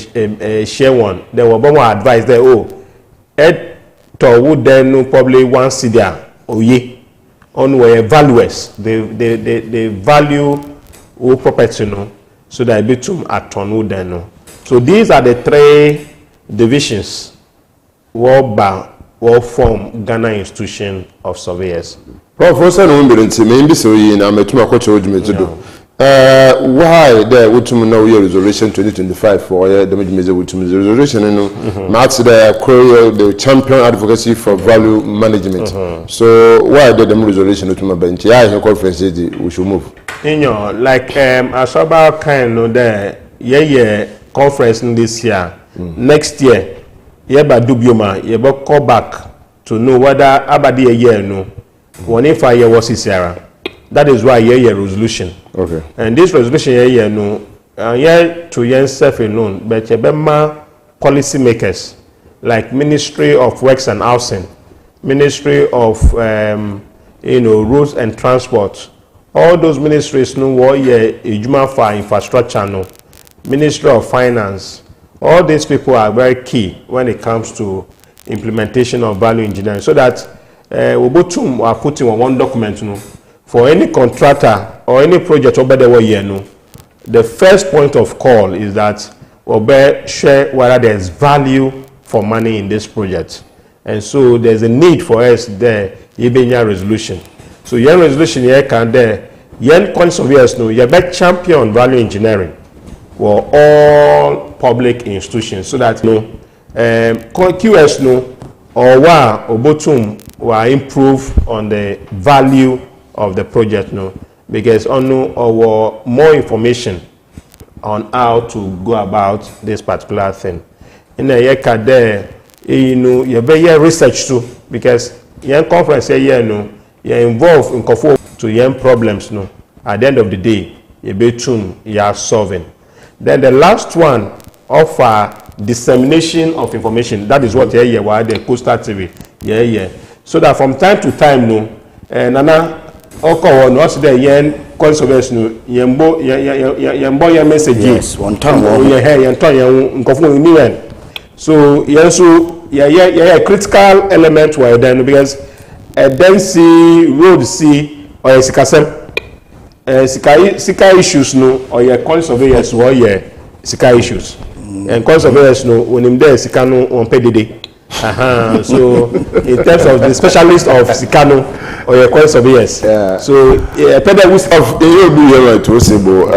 share one. There were more advice there. Oh, Ed to would then no probably one CDR. Oh ye on where valuers they value all property no, so that a bit to at on would then no. So these are the 3 divisions what form Ghana Institution of Surveyors. Prof, what's an umbrella? Maybe so in a metuma coach to do. Why there would to know your resolution 2025 for the resolution and Matt's the champion advocacy for value management. So why did the resolution to my bench? Yeah, in conference we should move. You know, like Asorba kind of there, yeah, conference this year. Next year, yeah, but Dubioma, yeah, but call back to know whether Abadi a year no. One if I was Sierra. That is why yeah resolution. Okay. And this resolution yeah no to yourself alone, but Bema policy makers like Ministry of Works and Housing, Ministry of Roads and Transport, all those ministries no what yeah ejuma for infrastructure no, Ministry of Finance, all these people are very key when it comes to implementation of value engineering. So that we are putting on one document no. For any contractor or any project over the year, no, the first point of call is that we share whether there's value for money in this project. And so there's a need for us there, even your resolution. So your resolution here can there, your consumers know, you bet champion value engineering for all public institutions so that no QS no or wa obotum will improve on the value of the project no, because on our more information on how to go about this particular thing. In a year there, you know, you very research too, because young conference here no, you're involved in Kofi to young problems no. At the end of the day, you be tune you are solving. Then the last one offer dissemination of information. That is what here why the Coastaltv so that from time to time no, Nana. Okay, no, so the yen conservation yembo your message. Yes, one time. So yeah, critical element were then because then see road see or sika issues no or your conservators were yeah sika issues and conservators no when him there sika no on pedide. So in terms of the specialist of Sikano or your course of years, so pedal of the to Sebo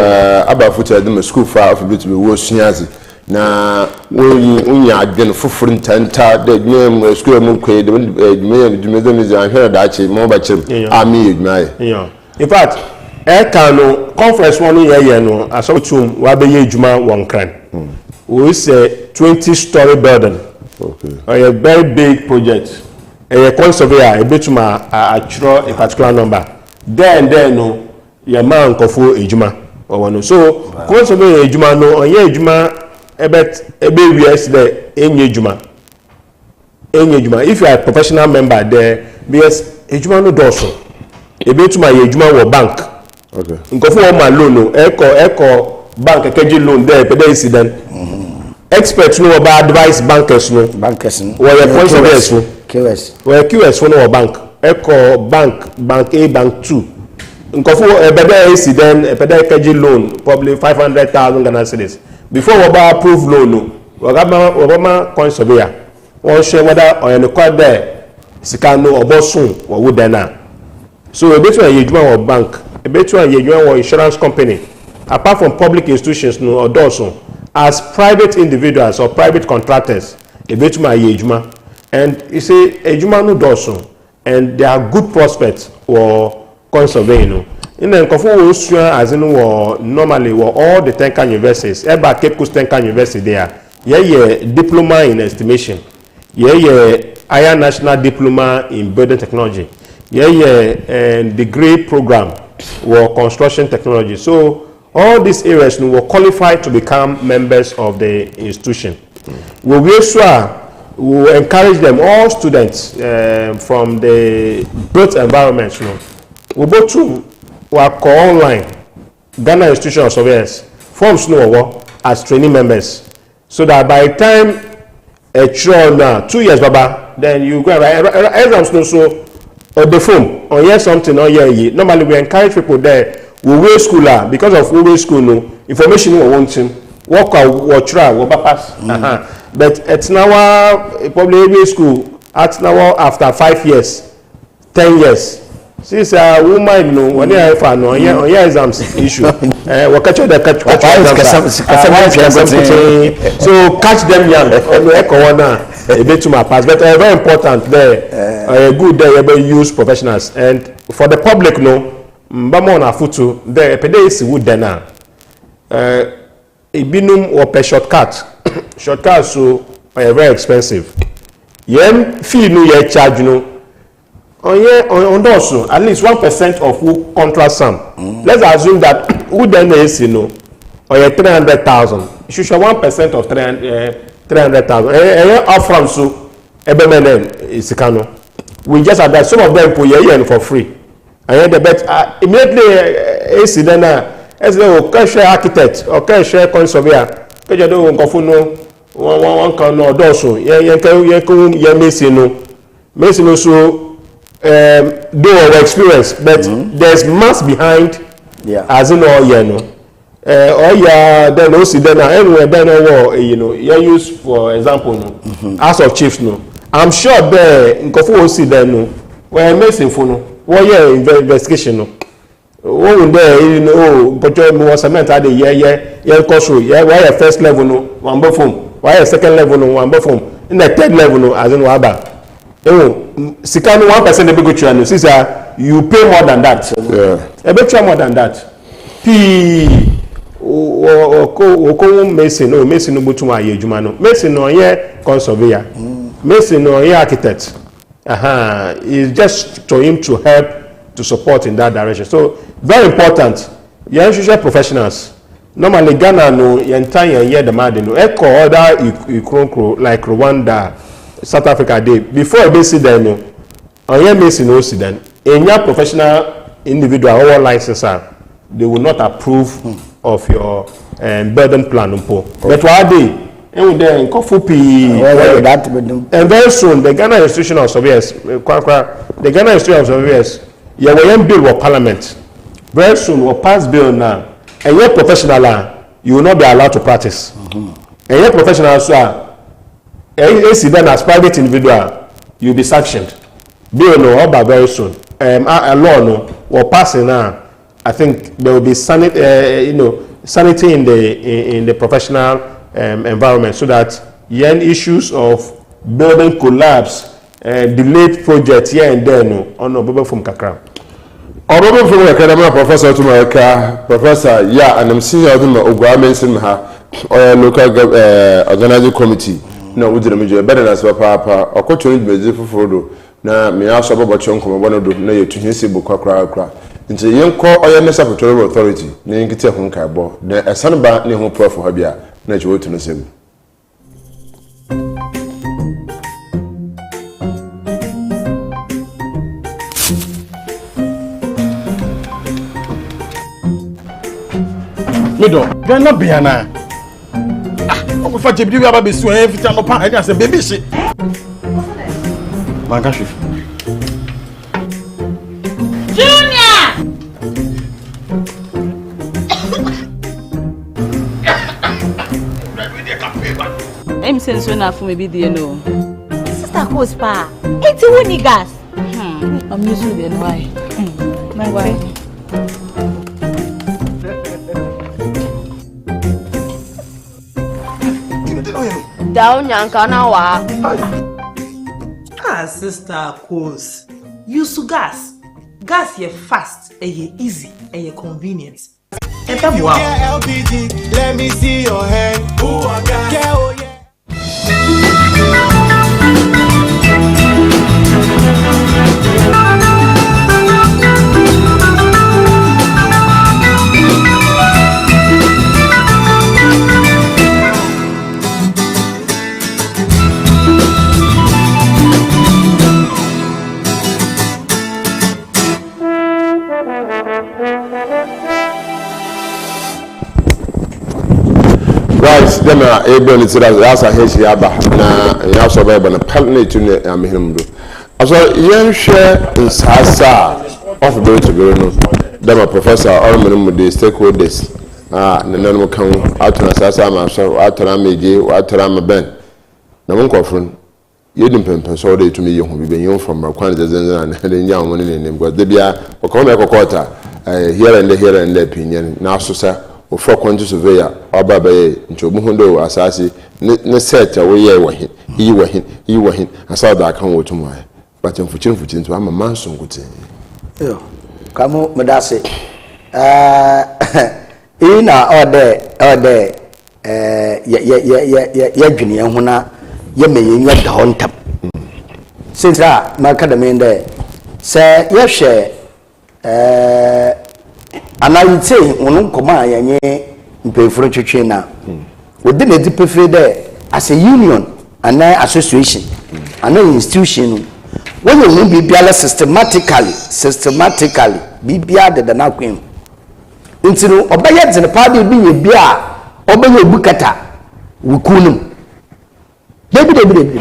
about footage the school far of a bit to be worse. Now, when you had been for tenta, the name school monkey, the museum is I heard that more by army. In fact, Ekano conference 1 year no, I saw to Wabe Juma 1 crane. We say 20-story building. Okay. A very big project. A conservator, a bit a particular number. Then no, your man Kofi Ejuma or one. So conservator Ejuma no, Ejuma a baby yesterday in Ejuma. If you are a professional member there, because Ejuma no doso. A bit my Ejuma or bank. Okay. Kofi my loan no, echo bank a KG loan there, but there is then. Experts know about advice bankers no. Bankers no. Where your conservators no. QS. Where QS no bank. Echo bank A, bank 2. Nkofu ebede AC then ebede KG loan probably 500,000 Ghana cedis. Before we approve loan no. We ma conservator. one share whether or any quite there sikano or bosun or would then. So a bit when you join or bank, a bit when you join or insurance company, apart from public institutions no or dosun, as private individuals or private contractors, a bit my ejuma, and you say ejuma no dosun, and there are good prospects or conserving. In the Kofi as in normally all the Tenkan universities, about Capecoast Tenkan University there, diploma in estimation, higher national diploma in building technology, degree program or construction technology. So all these areas will qualify to become members of the institution. We will encourage them, all students from the built environment, we go to work online, Ghana Institution of Surveyors, forms no as training members, so that by the time a child now 2 years, Baba, then you go write exams no so or the phone or hear something or hear. Normally we encourage people there. We will school because of we will school no information we want him work or try or pass. But it's now probably every school at now after 5 years, 10 years. Since woman no when they for no yeah exams issue we catch the catch so catch them young a bit to my pass, but very important there good there you use professionals, and for the public no mbamo na futu there pede is wood there now ibinum or per shortcut so very expensive yen fee no ye charge no on also at least 1% of who contract sum. Let's assume that who then is or 300,000. You should show 1% of 300,000. Upfront so is we just had that some of them put for free. And the bet immediately AC then as the share architect or share conservator. Because you don't no one can no also. Messi so do our experience, but there's mass behind, as in all then also then anywhere then you use for example House of Chiefs I'm sure there in Kofi see then when messing for what investigation what there but you was cement at the course why first level one buffoon why second level one buffoon in the third level as in waba Sikano 1% the big channel. Since you pay more than that, a bit more than that. P o Mason no butuma ye jumano. Mason no ye conservator. Mason no ye architect. It's just for him to help to support in that direction. So very important. Young social professionals. Normally Ghana no entire year the mad no echo other like Rwanda, South Africa day before they see them no on your missing no see them in your professional individual or license they will not approve of your burden plan but what they and then and very soon the Ghana Institution of Surveyors the Ghana Institution of Surveyors you will bill for parliament very soon will pass bill now and your professional you will not be allowed to practice and your professional then as private individual you'll be sanctioned bill no about very soon a law no will pass now. I think there will be sanity in the professional environment so that any issues of building collapse delayed projects here and there no on no from kakra Obobo from academy professor to America professor and I'm senior to Ogwa mention local organizing committee na we did a better as papa okoto be for na me Asorba chonko mo do na yetuhisi bukwa kra nti yenko oyenesa petroleum authority na yinkite ho nkaibo na esanba ne ho prof ha bia na chiwotu no sem Mido, Ghana biana. O fa jebidi wi aba besu en fita no pa e dey say baby shit. Manka chef. Junior! I'm saying so now for maybe the no. couples pa. It's who gas. I'm using the why. Why? Down yankana wa. Ah, sister Coast. Use gas. Gas ye fast, ye easy, ye convenient. And LPG, let me see your hand. Who I got? Yeah, oh yeah. Guys, them are able to say that's a hedge yaba na ya so ba na partner to ne amehim do. Also yen share in sasa of the to go no. Them are professor or minimum the stakeholders. Na nanu kan atuna sasa ma so atuna meje atuna ma ben. Na mon kofrun yedim pempen so dey to me ye hu bi ben from kwan zezenza na de nya won ne nem because de bia o come e kokota here and there opinion na so sa o for quantity surveyor oba be nchobu hondo asase ne set we ye wahin yi wahin asa da kan wo tumo ai but mfuchin to ama manso ngote yo kamo medase ina ode ya dwene ho na ye meyenwa da hontam sintra makadame nde se ye hwe anayite wonu koma yanye mpefuro twetwe na wodi na dipefe de as a union and association and institution when you be biala systematically bibia de na kwem ntino obaye dzene paade bi ye bia obaye obukata wukunum debi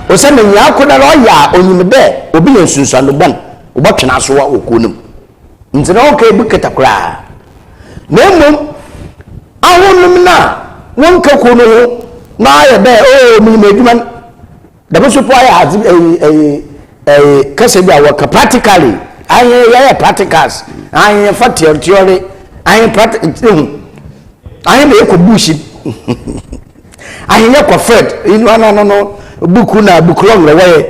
o se men yakona ro ya onyimde obi ye sunsuano ban obotwena so wa okunum ntino okay bukata kra nemum awonum na wonka kono na ya be o mi adwuma da bo so po ya kase bia work practically aye practicals aye for theory aye practical aye me ko bush aye ko fed inu no buku na bukrong le way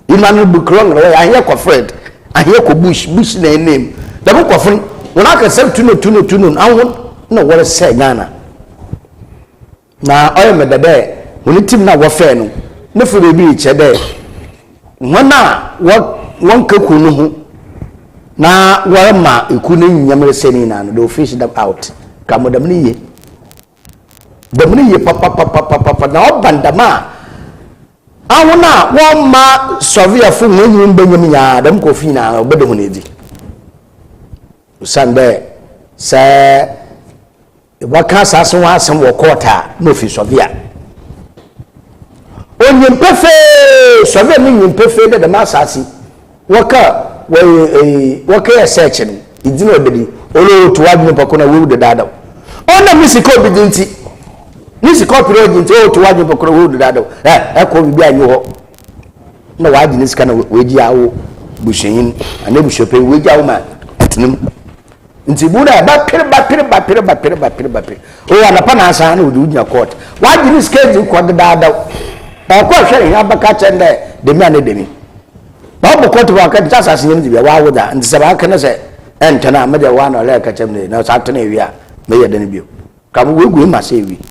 inu bukrong le way aye ko fed aye ko bush na name da bo ko fun wona ka se tuno awon no wore se Ghana na oyo medade woni tim na wo fe no ne fure bi che de wona won ka kunu hu na wore ma ekunu nyamre seni na no do fish them out ka modam ni ye papa na obandama awona won ma sovia fu nyi mbanyam ya dam Kofi na obedo hu nedi Sunday say waka saso wa asem wo kota no fi sovia onyem pefe sovia ni nyem pefe de ma asasi waka waka search ni idino obedi olo to wadne pakona we de dada ona misiko bidinti misiko project o to wadne pakona we de dada ko bi anyi ho na wadi ni sika na weji awo bushin ane bushope weji awo ma atinum ntibuna ba pere o anapa na asa na odi unya court wadi ni schedule ko dada ba ko hwe ya baka chende de mi ane de mi ba bo court ba ka tasa sin ni bia wa woda ntse ba ka na se entana me de wa na le ka chemne na sa tana wi a me ye de ni bio ka mo wegu ma se wi